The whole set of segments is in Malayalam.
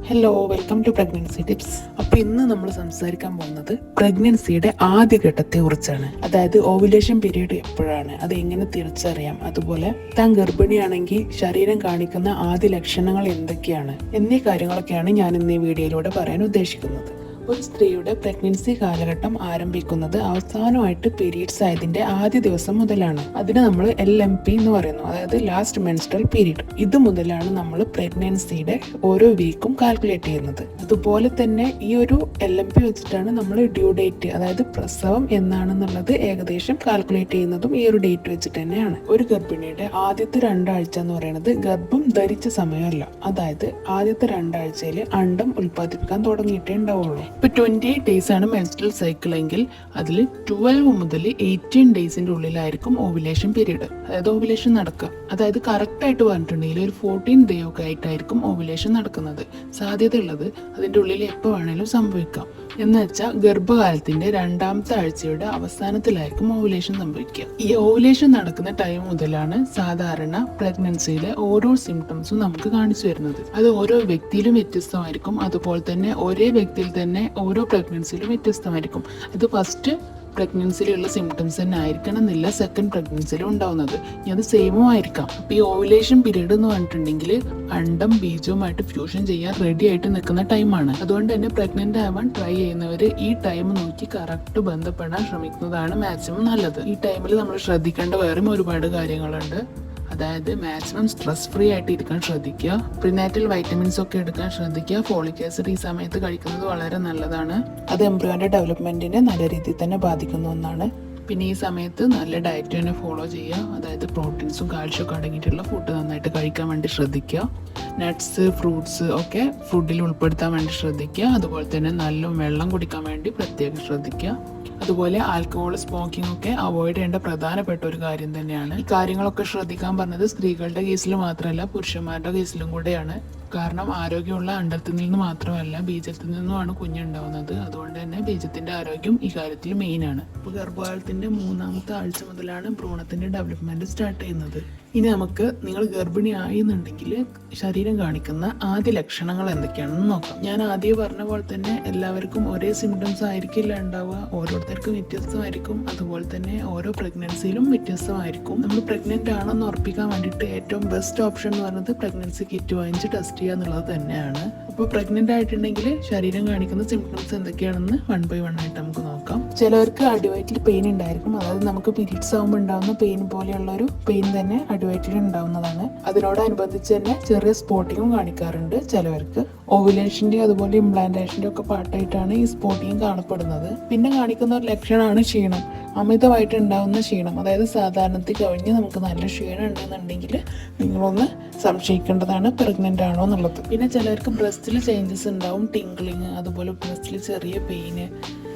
Hello, welcome to pregnancy tips. അപ്പോൾ ഇന്ന് നമ്മൾ സംസാരിക്കാൻ പോകുന്നത് പ്രഗ്നൻസിയുടെ ആദ്യഘട്ടത്തെ കുറിച്ചാണ്. അതായത് ഓവുലേഷൻ പീരീഡ് എപ്പോഴാണ്, അത് എങ്ങനെ തിരിച്ചറിയാം, അതുപോലെ താൻ ഗർഭിണിയാണെങ്കിൽ ശരീരം കാണിക്കുന്ന ആദ്യ ലക്ഷണങ്ങൾ എന്തൊക്കെയാണ് എന്നീ കാര്യങ്ങളൊക്കെയാണ് ഞാൻ ഇന്ന് ഈ വീഡിയോയിലൂടെ പറയാൻ ഉദ്ദേശിക്കുന്നത്. ഒരു സ്ത്രീയുടെ പ്രഗ്നൻസി കാലഘട്ടം ആരംഭിക്കുന്നത് അവസാനമായിട്ട് പീരീഡ്സ് ആയതിന്റെ ആദ്യ ദിവസം മുതലാണ്. അതിന് നമ്മൾ LMP എന്ന് പറയുന്നു, അതായത് ലാസ്റ്റ് മെൻസ്ട്രൽ പീരീഡ്. ഇത് മുതലാണ് നമ്മൾ പ്രഗ്നൻസിയുടെ ഓരോ വീക്കും കാൽക്കുലേറ്റ് ചെയ്യുന്നത്. അതുപോലെ തന്നെ ഈ ഒരു LMP വെച്ചിട്ടാണ് നമ്മൾ ഡ്യൂ ഡേറ്റ്, അതായത് പ്രസവം എന്നാണെന്നുള്ളത് ഏകദേശം കാൽക്കുലേറ്റ് ചെയ്യുന്നതും ഈ ഒരു ഡേറ്റ് വെച്ചിട്ട് തന്നെയാണ്. ഒരു ഗർഭിണിയുടെ ആദ്യത്തെ 2 ആഴ്ച എന്ന് പറയുന്നത് ഗർഭം ധരിച്ച സമയമല്ല, അതായത് ആദ്യത്തെ 2 ആഴ്ചയിൽ അണ്ടം ഉൽപ്പാദിപ്പിക്കാൻ തുടങ്ങിയിട്ടേ ഉണ്ടാവുള്ളൂ. ഇപ്പൊ 28 ഡേയ്സ് ആണ് മെൻസ്ട്രൽ സൈക്കിൾ എങ്കിൽ അതിൽ 12 മുതൽ 18 ഡേയ്സിന്റെ ഉള്ളിലായിരിക്കും ഓവുലേഷൻ പീരീഡ്, അതായത് ഓവുലേഷൻ നടക്കുക. അതായത് കറക്റ്റ് ആയിട്ട് പറഞ്ഞിട്ടുണ്ടെങ്കിൽ ഒരു 14 ഡേ ഒക്കെ ആയിട്ടായിരിക്കും ഓവുലേഷൻ നടക്കുന്നത്. സാധ്യത ഉള്ളത് അതിന്റെ ഉള്ളിൽ എപ്പോൾ വേണേലും സംഭവിക്കാം. എന്ന് വെച്ചാൽ ഗർഭകാലത്തിന്റെ 2ാമത്തെ ആഴ്ചയുടെ അവസാനത്തിലായിരിക്കും ഓവുലേഷൻ സംഭവിക്കുക. ഈ ഓവുലേഷൻ നടക്കുന്ന ടൈം മുതലാണ് സാധാരണ പ്രഗ്നൻസിയിലെ ഓരോ സിംറ്റംസും നമുക്ക് കാണിച്ചു വരുന്നത്. അത് ഓരോ വ്യക്തിയിലും വ്യത്യസ്തമായിരിക്കും. അതുപോലെ തന്നെ ഒരേ വ്യക്തിയിൽ തന്നെ ഓരോ പ്രഗ്നൻസിയിലും വ്യത്യസ്തമായിരിക്കും. ഇത് ഫസ്റ്റ് പ്രഗ്നൻസിയിലുള്ള സിംറ്റംസ് തന്നെ ആയിരിക്കണം എന്നില്ല സെക്കൻഡ് പ്രഗ്നൻസിയിലും ഉണ്ടാവുന്നത്. ഇനി അത് സെയിമും ആയിരിക്കാം. അപ്പോൾ ഈ ഓവുലേഷൻ പീരീഡ് എന്ന് പറഞ്ഞിട്ടുണ്ടെങ്കിൽ അണ്ടം ബീജവുമായിട്ട് ഫ്യൂഷൻ ചെയ്യാൻ റെഡി ആയിട്ട് നിൽക്കുന്ന ടൈമാണ്. അതുകൊണ്ട് തന്നെ പ്രഗ്നന്റ് ആവാൻ ട്രൈ ചെയ്യുന്നവർ ഈ ടൈം നോക്കി കറക്റ്റ് ബന്ധപ്പെടാൻ ശ്രമിക്കുന്നതാണ് മാക്സിമം നല്ലത്. ഈ ടൈമിൽ നമ്മൾ ശ്രദ്ധിക്കേണ്ട വേറെയും ഒരുപാട് കാര്യങ്ങളുണ്ട്. അതായത് മാക്സിമം സ്ട്രെസ് ഫ്രീ ആയിട്ട് ഇരിക്കാൻ ശ്രദ്ധിക്കുക, പ്രിനാറ്റൽ വൈറ്റമിൻസ് ഒക്കെ എടുക്കാൻ ശ്രദ്ധിക്കുക. ഫോളിക് ആസിഡ് ഈ സമയത്ത് കഴിക്കുന്നത് വളരെ നല്ലതാണ്. അത് എംബ്രിയോന്റെ ഡെവലപ്മെന്റിനെ നല്ല രീതിയിൽ തന്നെ ബാധിക്കുന്ന ഒന്നാണ്. പിന്നെ ഈ സമയത്ത് നല്ല ഡയറ്റ് തന്നെ ഫോളോ ചെയ്യുക, അതായത് പ്രോട്ടീൻസും കാൽഷ്യം ഒക്കെ അടങ്ങിയിട്ടുള്ള ഫുഡ് നന്നായിട്ട് കഴിക്കാൻ വേണ്ടി ശ്രദ്ധിക്കുക. നട്ട്സ്, ഫ്രൂട്ട്സ് ഒക്കെ ഫുഡിൽ ഉൾപ്പെടുത്താൻ വേണ്ടി ശ്രദ്ധിക്കുക. അതുപോലെ തന്നെ നല്ല വെള്ളം കുടിക്കാൻ വേണ്ടി പ്രത്യേകം ശ്രദ്ധിക്കുക. അതുപോലെ ആൽക്കഹോൾ, സ്മോക്കിംഗ് ഒക്കെ അവോയ്ഡ് ചെയ്യേണ്ട പ്രധാനപ്പെട്ട ഒരു കാര്യം തന്നെയാണ്. ഈ കാര്യങ്ങളൊക്കെ ശ്രദ്ധിക്കാൻ പറഞ്ഞത് സ്ത്രീകളുടെ കേസിൽ മാത്രമല്ല പുരുഷന്മാരുടെ കേസിലും കൂടെയാണ്. കാരണം ആരോഗ്യമുള്ള അണ്ടത്തിൽ നിന്ന് മാത്രമല്ല ബീജത്തിൽ നിന്നുമാണ് കുഞ്ഞുണ്ടാവുന്നത്. അതുകൊണ്ട് തന്നെ ബീജത്തിന്റെ ആരോഗ്യം ഈ കാര്യത്തിൽ മെയിൻ ആണ്. ഇപ്പോൾ ഗർഭകാലത്തിന്റെ 3ാമത്തെ ആഴ്ച മുതലാണ് ഭ്രൂണത്തിന്റെ ഡെവലപ്മെന്റ് സ്റ്റാർട്ട് ചെയ്യുന്നത്. ഇനി നമുക്ക് നിങ്ങൾ ഗർഭിണിയായി എന്നുണ്ടെങ്കിൽ ശരീരം കാണിക്കുന്ന ആദ്യ ലക്ഷണങ്ങൾ എന്തൊക്കെയാണെന്ന് നോക്കാം. ഞാൻ ആദ്യം പറഞ്ഞ പോലെ തന്നെ എല്ലാവർക്കും ഒരേ സിംറ്റംസ് ആയിരിക്കില്ല ഉണ്ടാവുക, ഓരോരുത്തർക്കും വ്യത്യസ്തമായിരിക്കും. അതുപോലെ തന്നെ ഓരോ പ്രഗ്നൻസിയിലും വ്യത്യസ്തമായിരിക്കും. നമ്മൾ പ്രഗ്നന്റ് ആണെന്ന് ഉറപ്പിക്കാൻ വേണ്ടിയിട്ട് ഏറ്റവും ബെസ്റ്റ് ഓപ്ഷൻ എന്ന് പറയുന്നത് പ്രഗ്നൻസി കിറ്റ് വാങ്ങിച്ച് ടെസ്റ്റ് ചെയ്യുക എന്നുള്ളത് തന്നെയാണ്. അപ്പോൾ പ്രഗ്നന്റ് ആയിട്ടുണ്ടെങ്കിൽ ശരീരം കാണിക്കുന്ന സിംറ്റംസ് എന്തൊക്കെയാണെന്ന് 1 by 1 ആയിട്ട് നമുക്ക് നോക്കാം. ചിലവർക്ക് അടിവയറ്റിൽ പെയിൻ ഉണ്ടായിരിക്കും, അതായത് നമുക്ക് പീരീഡ്സ് ആകുമ്പോൾ ഉണ്ടാകുന്ന പെയിൻ പോലെയുള്ള ഒരു പെയിൻ തന്നെ അടിവയറ്റിൽ ഉണ്ടാവുന്നതാണ്. അതിനോടനുബന്ധിച്ച് തന്നെ ചെറിയ സ്പോട്ടിങ്ങും കാണിക്കാറുണ്ട് ചിലവർക്ക്. ഓവുലേഷന്റെ അതുപോലെ ഇംപ്ലാന്റേഷന്റെ ഒക്കെ പാർട്ടായിട്ടാണ് ഈ സ്പോട്ടിങ് കാണപ്പെടുന്നത്. പിന്നെ കാണിക്കുന്ന ഒരു ലക്ഷണമാണ് ക്ഷീണം, അമിതമായിട്ട് ഉണ്ടാകുന്ന ക്ഷീണം. അതായത് സാധാരണത്തിൽ കവിഞ്ഞ് നമുക്ക് നല്ല ക്ഷീണം ഉണ്ടെന്നുണ്ടെങ്കിൽ നിങ്ങളൊന്ന് സംശയിക്കേണ്ടതാണ് പ്രഗ്നന്റ് ആണോ എന്നുള്ളത്. പിന്നെ ചിലർക്ക് ബ്രസ്റ്റിൽ ചേഞ്ചസ് ഉണ്ടാവും, ടിംഗ്ലിങ്, അതുപോലെ ബ്രസ്റ്റിൽ ചെറിയ പെയിന്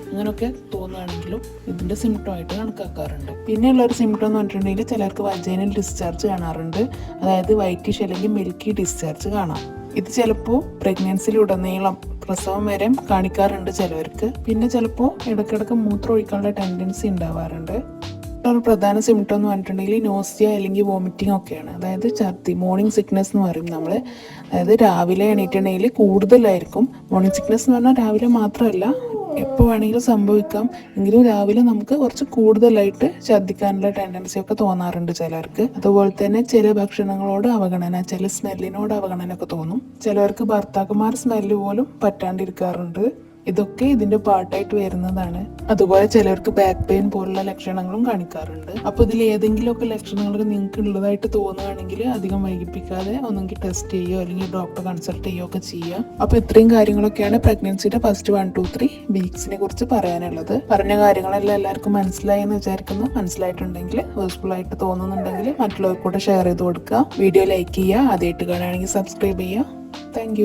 അങ്ങനെയൊക്കെ തോന്നുകയാണെങ്കിലും ഇതിന്റെ സിംറ്റം ആയിട്ട് കണക്കാക്കാറുണ്ട്. പിന്നെയുള്ള ഒരു സിംറ്റം എന്ന് പറഞ്ഞിട്ടുണ്ടെങ്കിൽ ചിലർക്ക് വജൈനൽ ഡിസ്ചാർജ് കാണാറുണ്ട്, അതായത് വൈറ്റിഷ് അല്ലെങ്കിൽ മിൽക്കി ഡിസ്ചാർജ് കാണാം. ഇത് ചിലപ്പോൾ പ്രഗ്നൻസിയിലുടനീളം പ്രസവം വരെ കാണിക്കാറുണ്ട് ചിലവർക്ക്. പിന്നെ ചിലപ്പോൾ ഇടയ്ക്കിടയ്ക്ക് മൂത്രം ഒഴിക്കാനുള്ള ടെൻഡൻസി ഉണ്ടാവാറുണ്ട്. ഒരു പ്രധാന സിംറ്റം എന്ന് പറഞ്ഞിട്ടുണ്ടെങ്കിൽ നോസിയ അല്ലെങ്കിൽ വോമിറ്റിംഗ് ഒക്കെയാണ്, അതായത് ഛർദി, മോർണിംഗ് സിക്നസ് എന്ന് പറയും നമ്മൾ. അതായത് രാവിലെ എണീറ്റുണ്ടെങ്കിൽ കൂടുതലായിരിക്കും. മോർണിംഗ് സിക്നസ് എന്ന് പറഞ്ഞാൽ രാവിലെ മാത്രമല്ല എപ്പോൾ വേണമെങ്കിലും സംഭവിക്കാം, എങ്കിലും രാവിലെ നമുക്ക് കുറച്ച് കൂടുതലായിട്ട് ഛർദ്ദിക്കാനുള്ള ടെൻഡൻസി ഒക്കെ തോന്നാറുണ്ട് ചിലർക്ക്. അതുപോലെ തന്നെ ചില ഭക്ഷണങ്ങളോട് അവഗണന, ചില സ്മെല്ലിനോട് അവഗണന ഒക്കെ തോന്നും. ചിലവർക്ക് ഭർത്താക്കന്മാർ സ്മെല്ല് പോലും പറ്റാണ്ടിരിക്കാറുണ്ട്. ഇതൊക്കെ ഇതിന്റെ പാർട്ടായിട്ട് വരുന്നതാണ്. അതുപോലെ ചിലർക്ക് ബാക്ക് പെയിൻ പോലുള്ള ലക്ഷണങ്ങളും കാണിക്കാറുണ്ട്. അപ്പോൾ ഇതിൽ ഏതെങ്കിലുമൊക്കെ ലക്ഷണങ്ങൾ നിങ്ങൾക്ക് ഉള്ളതായിട്ട് തോന്നുകയാണെങ്കിൽ അധികം വൈകിപ്പിക്കാതെ ഒന്നെങ്കിൽ ടെസ്റ്റ് ചെയ്യുകയോ അല്ലെങ്കിൽ ഡോക്ടറെ കൺസൾട്ട് ചെയ്യുകയോ ഒക്കെ ചെയ്യുക. അപ്പോൾ ഇത്രയും കാര്യങ്ങളൊക്കെയാണ് പ്രഗ്നൻസിയുടെ ഫസ്റ്റ് 1 to 3 വീക്സിനെ കുറിച്ച് പറയാനുള്ളത്. പറഞ്ഞ കാര്യങ്ങളെല്ലാം എല്ലാവർക്കും മനസ്സിലായി എന്ന് വിചാരിക്കുന്നു. മനസ്സിലായിട്ടുണ്ടെങ്കിൽ, യൂസ്ഫുൾ ആയിട്ട് തോന്നുന്നുണ്ടെങ്കിൽ മറ്റുള്ളവർക്ക് കൂടെ ഷെയർ ചെയ്ത് കൊടുക്കുക. വീഡിയോ ലൈക്ക് ചെയ്യുക, ആദ്യമായിട്ട് കാണുകയാണെങ്കിൽ സബ്സ്ക്രൈബ് ചെയ്യുക. താങ്ക്